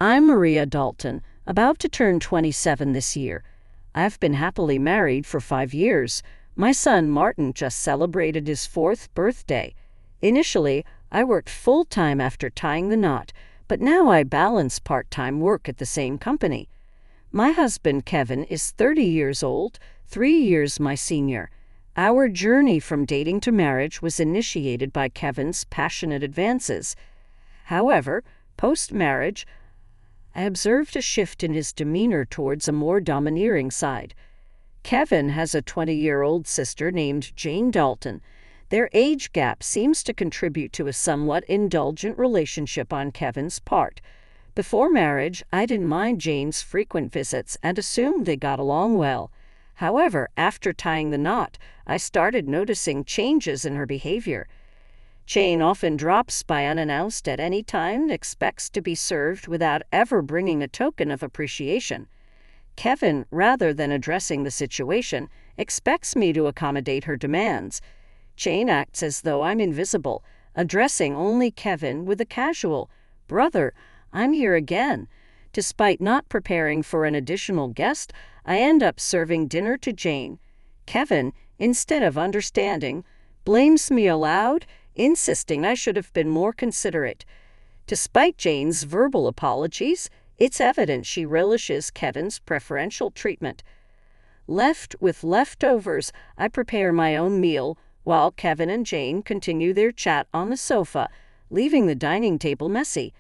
I'm Maria Dalton, about to turn 27 this year. I've been happily married for 5 years. My son Martin just celebrated his 4th birthday. Initially, I worked full-time after tying the knot, but now I balance part-time work at the same company. My husband Kevin is 30 years old, 3 years my senior. Our journey from dating to marriage was initiated by Kevin's passionate advances. However, post-marriage, I observed a shift in his demeanor towards a more domineering side. Kevin has a 20-year-old sister named Jane Dalton. Their age gap seems to contribute to a somewhat indulgent relationship on Kevin's part. Before marriage, I didn't mind Jane's frequent visits and assumed they got along well. However, after tying the knot, I started noticing changes in her behavior. Jane often drops by unannounced at any time and expects to be served without ever bringing a token of appreciation. Kevin, rather than addressing the situation, expects me to accommodate her demands. Jane acts as though I'm invisible, addressing only Kevin with a casual, "Brother, I'm here again." Despite not preparing for an additional guest, I end up serving dinner to Jane. Kevin, instead of understanding, blames me aloud, insisting I should have been more considerate. Despite Jane's verbal apologies, it's evident she relishes Kevin's preferential treatment. Left with leftovers, I prepare my own meal, while Kevin and Jane continue their chat on the sofa, leaving the dining table messy.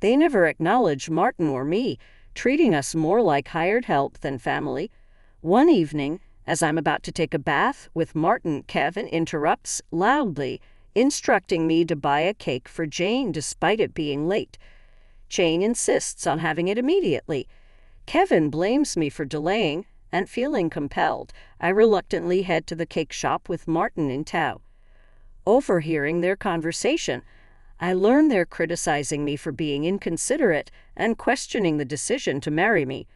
They never acknowledge Martin or me, treating us more like hired help than family. One evening, as I'm about to take a bath with Martin, Kevin interrupts loudly, instructing me to buy a cake for Jane despite it being late. Jane insists on having it immediately. Kevin blames me for delaying, and feeling compelled, I reluctantly head to the cake shop with Martin in tow. Overhearing their conversation, I learn they're criticizing me for being inconsiderate and questioning the decision to marry me.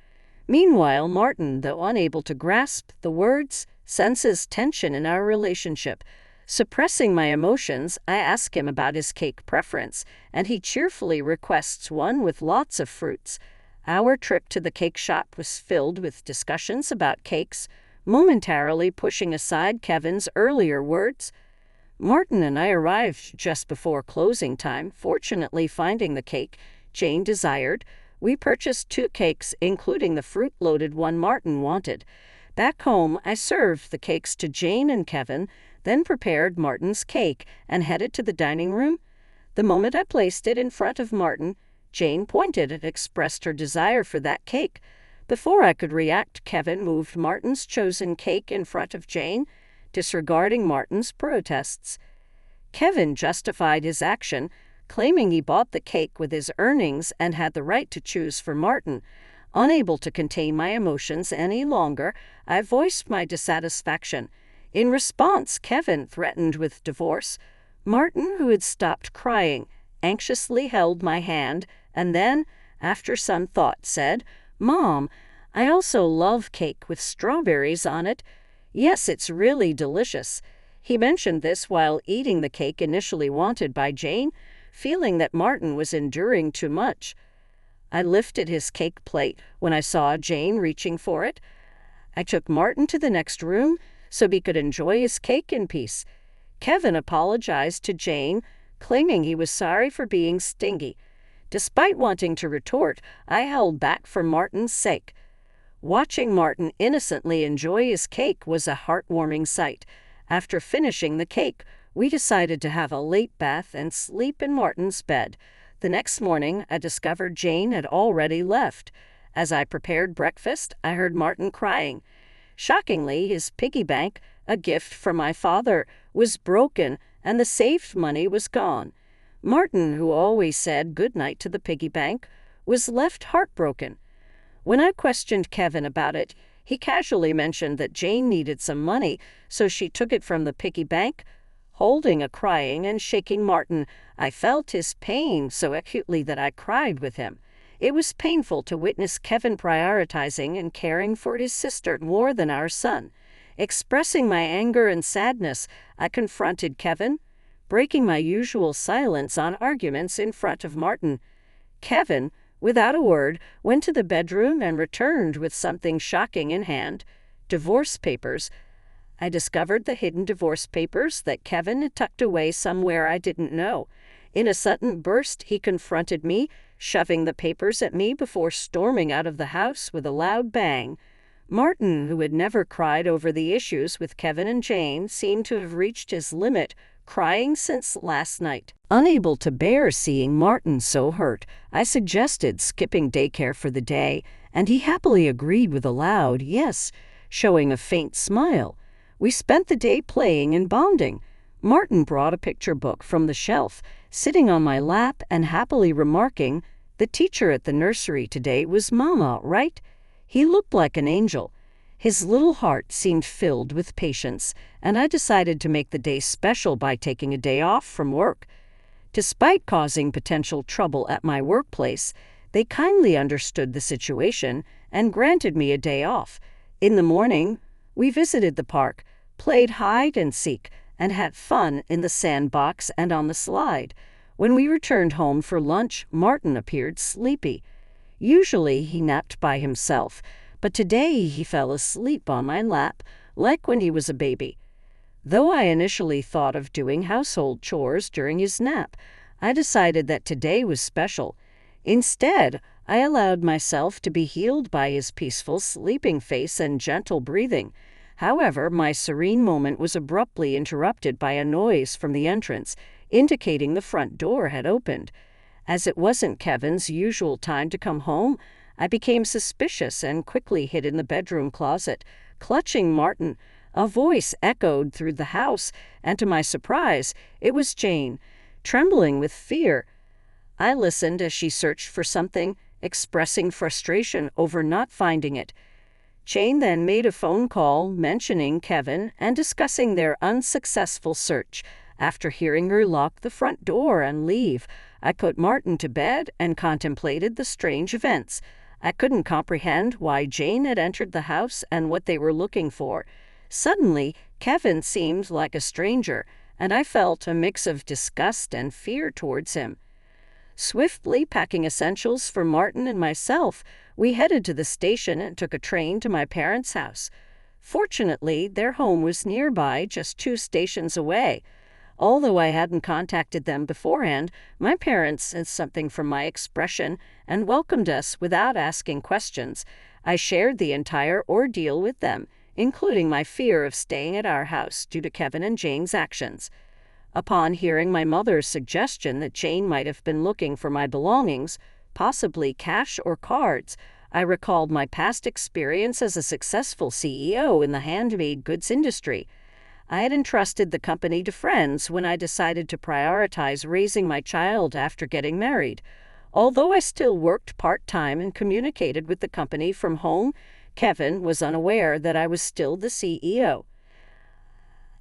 Meanwhile, Martin, though unable to grasp the words, senses tension in our relationship. Suppressing my emotions, I ask him about his cake preference, and he cheerfully requests one with lots of fruits. Our trip to the cake shop was filled with discussions about cakes, momentarily pushing aside Kevin's earlier words. Martin and I arrived just before closing time, fortunately finding the cake Jane desired. We purchased 2 cakes, including the fruit-loaded one Martin wanted. Back home, I served the cakes to Jane and Kevin, then prepared Martin's cake and headed to the dining room. The moment I placed it in front of Martin, Jane pointed and expressed her desire for that cake. Before I could react, Kevin moved Martin's chosen cake in front of Jane, disregarding Martin's protests. Kevin justified his action, claiming he bought the cake with his earnings and had the right to choose for Martin. Unable to contain my emotions any longer, I voiced my dissatisfaction. In response, Kevin threatened with divorce. Martin, who had stopped crying, anxiously held my hand and then, after some thought, said, "Mom, I also love cake with strawberries on it. Yes, it's really delicious." He mentioned this while eating the cake initially wanted by Jane, feeling that Martin was enduring too much. I lifted his cake plate when I saw Jane reaching for it. I took Martin to the next room so he could enjoy his cake in peace. Kevin apologized to Jane, claiming he was sorry for being stingy. Despite wanting to retort, I held back for Martin's sake. Watching Martin innocently enjoy his cake was a heartwarming sight. After finishing the cake, we decided to have a late bath and sleep in Martin's bed. The next morning, I discovered Jane had already left. As I prepared breakfast, I heard Martin crying. Shockingly, his piggy bank, a gift from my father, was broken and the saved money was gone. Martin, who always said goodnight to the piggy bank, was left heartbroken. When I questioned Kevin about it, he casually mentioned that Jane needed some money, so she took it from the piggy bank. Holding a crying and shaking Martin, I felt his pain so acutely that I cried with him. It was painful to witness Kevin prioritizing and caring for his sister more than our son. Expressing my anger and sadness, I confronted Kevin, breaking my usual silence on arguments in front of Martin. Kevin, without a word, went to the bedroom and returned with something shocking in hand: divorce papers. I discovered the hidden divorce papers that Kevin had tucked away somewhere I didn't know. In a sudden burst, he confronted me, shoving the papers at me before storming out of the house with a loud bang. Martin, who had never cried over the issues with Kevin and Jane, seemed to have reached his limit, crying since last night. Unable to bear seeing Martin so hurt, I suggested skipping daycare for the day, and he happily agreed with a loud yes, showing a faint smile. We spent the day playing and bonding. Martin brought a picture book from the shelf, sitting on my lap and happily remarking, "The teacher at the nursery today was Mama, right?" He looked like an angel. His little heart seemed filled with patience, and I decided to make the day special by taking a day off from work. Despite causing potential trouble at my workplace, they kindly understood the situation and granted me a day off. In the morning, we visited the park, played hide and seek, and had fun in the sandbox and on the slide. When we returned home for lunch, Martin appeared sleepy. Usually he napped by himself, but today he fell asleep on my lap, like when he was a baby. Though I initially thought of doing household chores during his nap, I decided that today was special. Instead, I allowed myself to be healed by his peaceful sleeping face and gentle breathing. However, my serene moment was abruptly interrupted by a noise from the entrance, indicating the front door had opened. As it wasn't Kevin's usual time to come home, I became suspicious and quickly hid in the bedroom closet, clutching Martin. A voice echoed through the house, and to my surprise, it was Jane, trembling with fear. I listened as she searched for something, expressing frustration over not finding it. Jane then made a phone call mentioning Kevin and discussing their unsuccessful search. After hearing her lock the front door and leave, I put Martin to bed and contemplated the strange events. I couldn't comprehend why Jane had entered the house and what they were looking for. Suddenly, Kevin seemed like a stranger, and I felt a mix of disgust and fear towards him. Swiftly packing essentials for Martin and myself, we headed to the station and took a train to my parents' house. Fortunately, their home was nearby, just 2 stations away. Although I hadn't contacted them beforehand, my parents sensed something from my expression and welcomed us without asking questions. I shared the entire ordeal with them, including my fear of staying at our house due to Kevin and Jane's actions. Upon hearing my mother's suggestion that Jane might have been looking for my belongings, possibly cash or cards, I recalled my past experience as a successful CEO in the handmade goods industry. I had entrusted the company to friends when I decided to prioritize raising my child after getting married. Although I still worked part-time and communicated with the company from home, Kevin was unaware that I was still the CEO.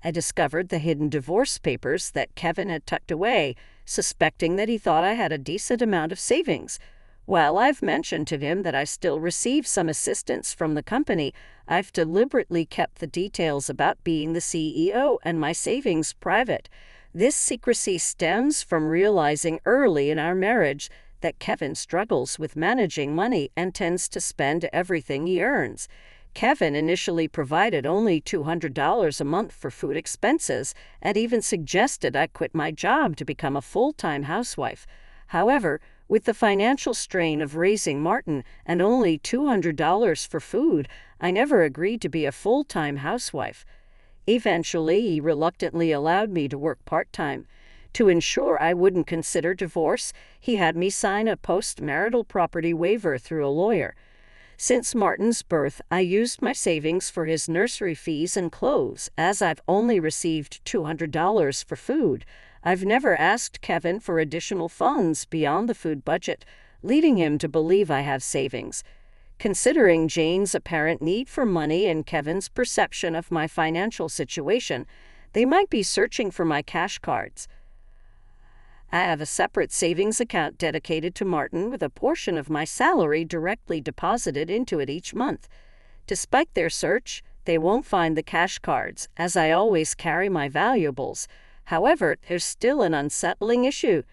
I discovered the hidden divorce papers that Kevin had tucked away, suspecting that he thought I had a decent amount of savings. While I've mentioned to him that I still receive some assistance from the company, I've deliberately kept the details about being the CEO and my savings private. This secrecy stems from realizing early in our marriage that Kevin struggles with managing money and tends to spend everything he earns. Kevin initially provided only $200 a month for food expenses and even suggested I quit my job to become a full-time housewife. However, with the financial strain of raising Martin and only $200 for food, I never agreed to be a full-time housewife. Eventually, he reluctantly allowed me to work part-time. To ensure I wouldn't consider divorce, he had me sign a post-marital property waiver through a lawyer. Since Martin's birth, I used my savings for his nursery fees and clothes, as I've only received $200 for food. I've never asked Kevin for additional funds beyond the food budget, leading him to believe I have savings. Considering Jane's apparent need for money and Kevin's perception of my financial situation, they might be searching for my cash cards. I have a separate savings account dedicated to Martin with a portion of my salary directly deposited into it each month. Despite their search, they won't find the cash cards, as I always carry my valuables. However, there's still an unsettling issue.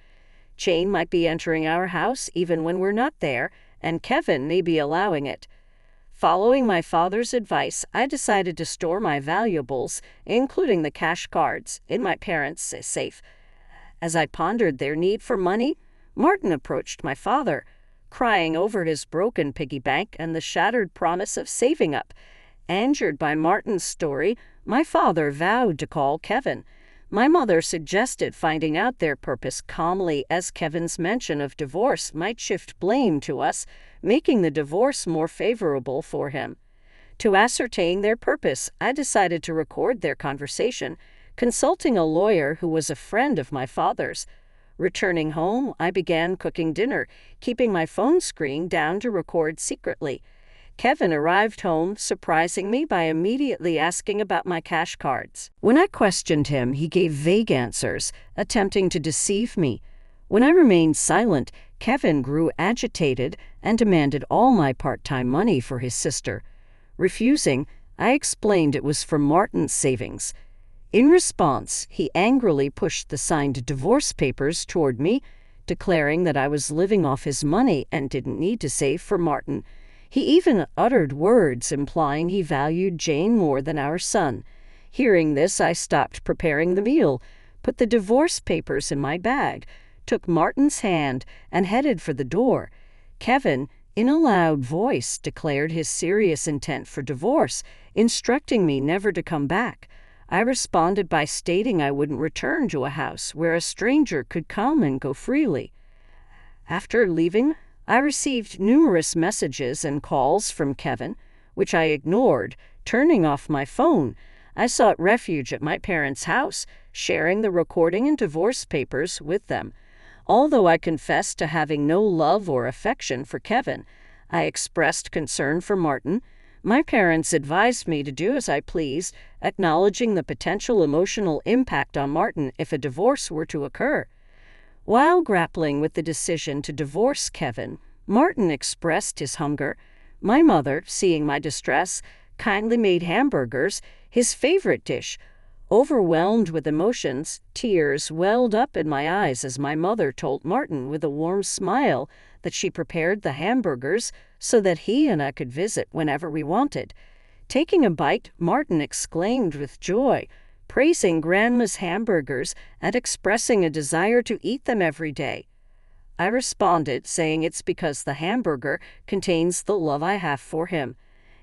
Jane might be entering our house even when we're not there, and Kevin may be allowing it. Following my father's advice, I decided to store my valuables, including the cash cards, in my parents' safe. As I pondered their need for money, Martin approached my father, crying over his broken piggy bank and the shattered promise of saving up. Angered by Martin's story, my father vowed to call Kevin. My mother suggested finding out their purpose calmly, as Kevin's mention of divorce might shift blame to us, making the divorce more favorable for him. To ascertain their purpose, I decided to record their conversation, consulting a lawyer who was a friend of my father's. Returning home, I began cooking dinner, keeping my phone screen down to record secretly. Kevin arrived home, surprising me by immediately asking about my cash cards. When I questioned him, he gave vague answers, attempting to deceive me. When I remained silent, Kevin grew agitated and demanded all my part-time money for his sister. Refusing, I explained it was from Martin's savings. In response, he angrily pushed the signed divorce papers toward me, declaring that I was living off his money and didn't need to save for Martin. He even uttered words implying he valued Jane more than our son. Hearing this, I stopped preparing the meal, put the divorce papers in my bag, took Martin's hand, and headed for the door. Kevin, in a loud voice, declared his serious intent for divorce, instructing me never to come back. I responded by stating I wouldn't return to a house where a stranger could come and go freely. After leaving, I received numerous messages and calls from Kevin, which I ignored, turning off my phone. I sought refuge at my parents' house, sharing the recording and divorce papers with them. Although I confessed to having no love or affection for Kevin, I expressed concern for Martin. My parents advised me to do as I pleased, acknowledging the potential emotional impact on Martin if a divorce were to occur. While grappling with the decision to divorce Kevin, Martin expressed his hunger. My mother, seeing my distress, kindly made hamburgers, his favorite dish. Overwhelmed with emotions, tears welled up in my eyes as my mother told Martin with a warm smile that she prepared the hamburgers so that he and I could visit whenever we wanted. Taking a bite, Martin exclaimed with joy, praising Grandma's hamburgers and expressing a desire to eat them every day. I responded, saying it's because the hamburger contains the love I have for him.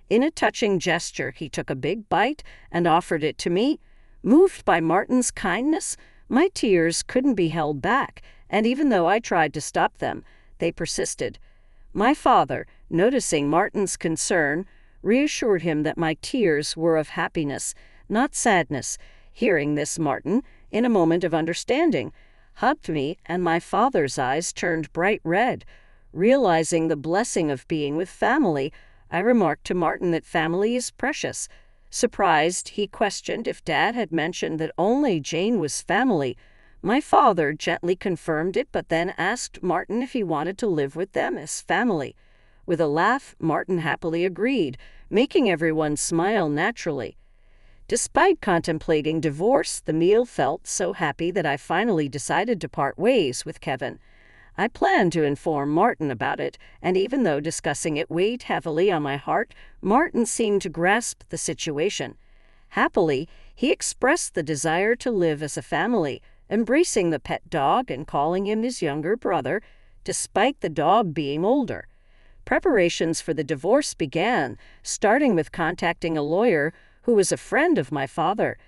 In a touching gesture, he took a big bite and offered it to me. Moved by Martin's kindness, my tears couldn't be held back, and even though I tried to stop them, they persisted. My father, noticing Martin's concern, reassured him that my tears were of happiness, not sadness. Hearing this, Martin, in a moment of understanding, hugged me, and my father's eyes turned bright red. Realizing the blessing of being with family, I remarked to Martin that family is precious. Surprised, he questioned if Dad had mentioned that only Jane was family. My father gently confirmed it, but then asked Martin if he wanted to live with them as family. With a laugh, Martin happily agreed, making everyone smile naturally. Despite contemplating divorce, the meal felt so happy that I finally decided to part ways with Kevin. I planned to inform Martin about it, and even though discussing it weighed heavily on my heart, Martin seemed to grasp the situation. Happily, he expressed the desire to live as a family, embracing the pet dog and calling him his younger brother, despite the dog being older. Preparations for the divorce began, starting with contacting a lawyer who was a friend of my father.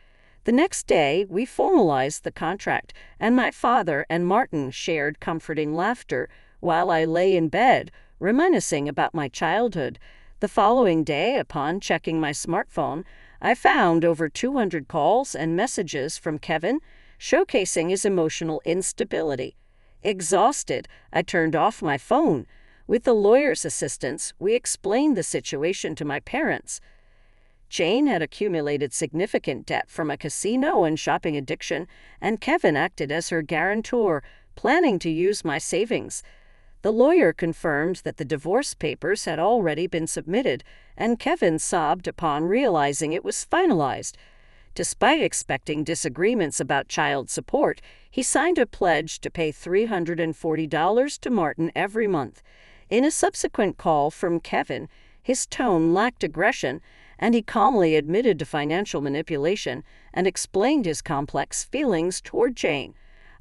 The next day, we formalized the contract, and my father and Martin shared comforting laughter while I lay in bed, reminiscing about my childhood. The following day, upon checking my smartphone, I found over 200 calls and messages from Kevin, showcasing his emotional instability. Exhausted, I turned off my phone. With the lawyer's assistance, we explained the situation to my parents. Jane had accumulated significant debt from a casino and shopping addiction, and Kevin acted as her guarantor, planning to use my savings. The lawyer confirmed that the divorce papers had already been submitted, and Kevin sobbed upon realizing it was finalized. Despite expecting disagreements about child support, He signed a pledge to pay $340 to Martin every month. In a subsequent call from Kevin, his tone lacked aggression, and he calmly admitted to financial manipulation and explained his complex feelings toward Jane.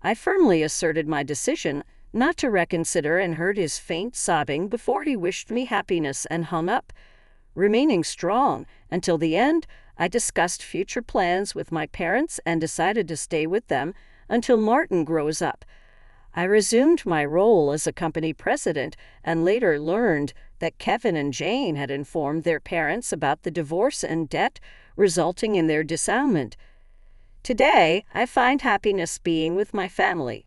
I firmly asserted my decision not to reconsider and heard his faint sobbing before he wished me happiness and hung up. Remaining strong until the end, I discussed future plans with my parents and decided to stay with them until Martin grows up. I resumed my role as a company president and later learned that Kevin and Jane had informed their parents about the divorce and debt, resulting in their disownement. Today, I find happiness being with my family.